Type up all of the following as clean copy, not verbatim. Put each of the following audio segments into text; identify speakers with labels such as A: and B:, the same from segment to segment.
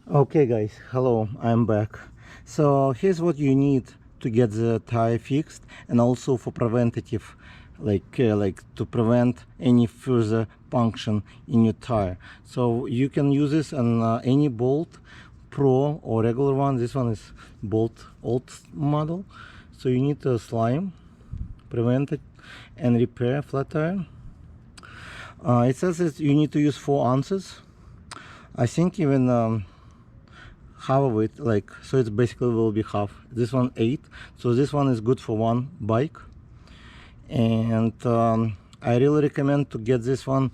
A: Okay guys, hello, I'm back. So here's what you need to get the tire fixed, and also for preventative, like to prevent any further puncture in your tire. So you can use this on any bolt, pro or regular one. This one is bolt old model. So you need to slime, prevent it, and repair flat tire. It says that you need to use 4 ounces. I think even half of it, like, so it's basically will be half. This one 8, so this one is good for one bike. And I really recommend to get this one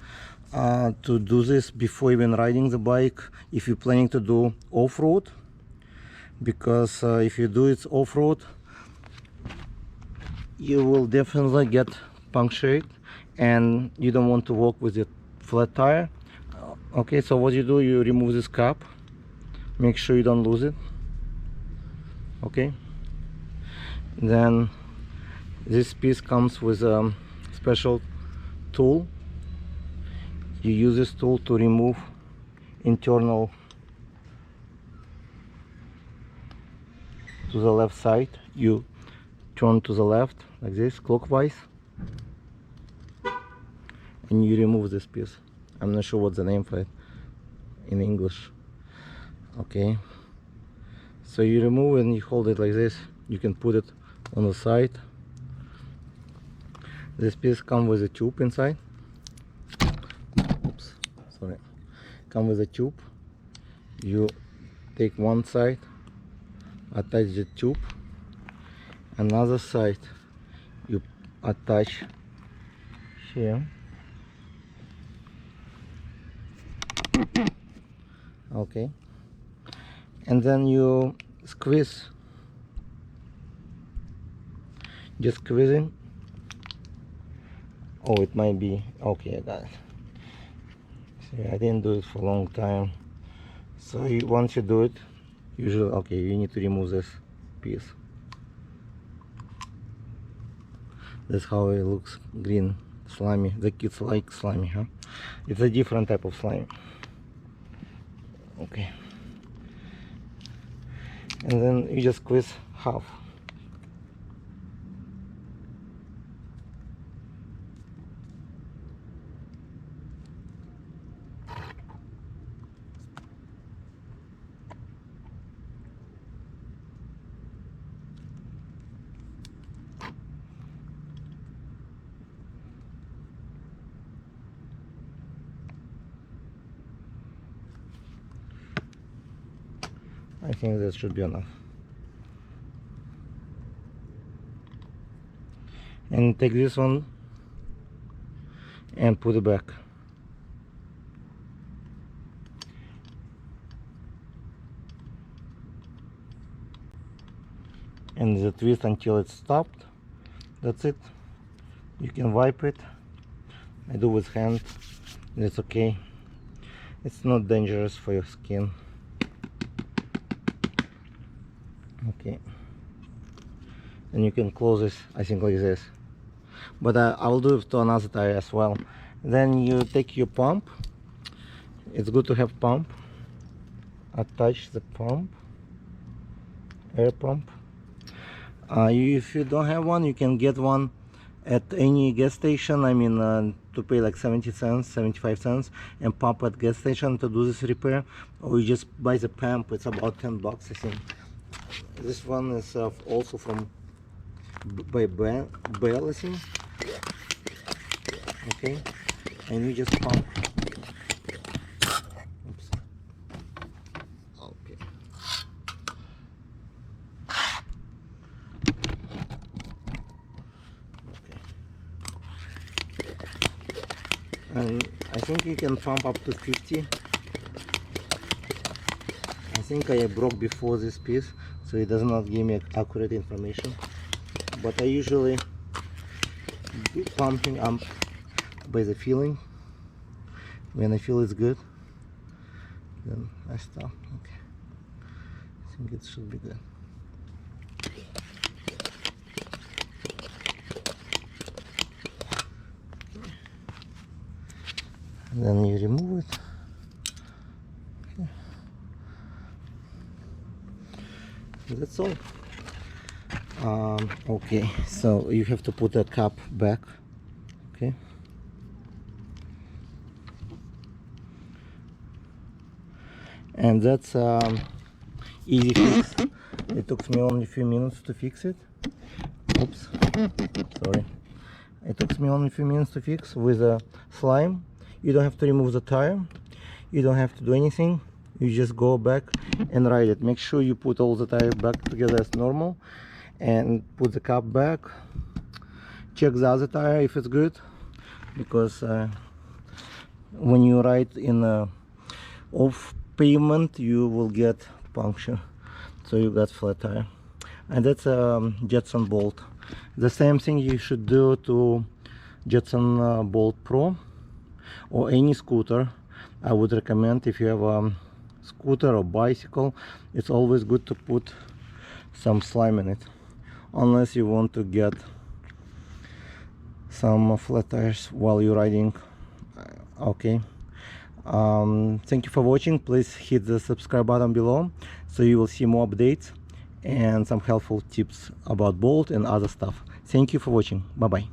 A: to do this before even riding the bike if you're planning to do off-road, because if you do it off-road you will definitely get punctured and you don't want to walk with a flat tire. Okay, so what you do, you remove this cap, make sure you don't lose it. Okay, then this piece comes with a special tool. You use this tool to remove internal to the left side. You turn to the left like this, clockwise, and you remove this piece. I'm not sure what's the name for it in English. Okay, so you remove it and you hold it like this. You can put it on the side. This piece comes with a tube inside. Oops, sorry. Come with a tube. You take one side, attach the tube, another side you attach here. Okay, and then you squeeze, just squeezing. Oh, it might be okay. I got it. See, I didn't do it for a long time, so once you do it, usually, okay, you need to remove this piece. That's how it looks, green, slimy. The kids like slimy, huh? It's a different type of slime. Okay, and then you just squeeze half. I think that should be enough. And take this one and put it back. And the twist until it's stopped. That's it. You can wipe it. I do with hand. That's okay. It's not dangerous for your skin. Okay, and you can close this, I think, like this, but I will do it to another tire as well. Then you take your pump. It's good to have pump. Attach the pump, air pump. If you don't have one, you can get one at any gas station. I mean, to pay like 70 cents, 75 cents, and pump at gas station to do this repair. Or you just buy the pump. It's about 10 bucks, I think. This one is also from by Bell, I think. Okay, and you just pump. Oops. Okay. And I think you can pump up to 50. I think I broke before this piece, so it does not give me accurate information, but I usually do pumping up by the feeling. When I feel it's good, then I stop. Okay, I think it should be good. And then you remove it. Okay. that's all. Okay, so you have to put the cap back. Okay, and that's easy fix. It took me only a few minutes to fix it. Oops, sorry. It took me only a few minutes to fix with a slime. You don't have to remove the tire. You don't have to do anything. You just go back and ride it. Make sure you put all the tires back together as normal and put the cap back. Check the other tire if it's good, because when you ride in off pavement you will get puncture, so you got flat tire. And that's a Jetson bolt. The same thing you should do to Jetson Bolt Pro or any scooter. I would recommend, if you have a scooter or bicycle, it's always good to put some slime in it, unless you want to get some flat tires while you're riding. Okay, thank you for watching. Please hit the subscribe button below so you will see more updates and some helpful tips about bolt and other stuff. Thank you for watching. Bye bye.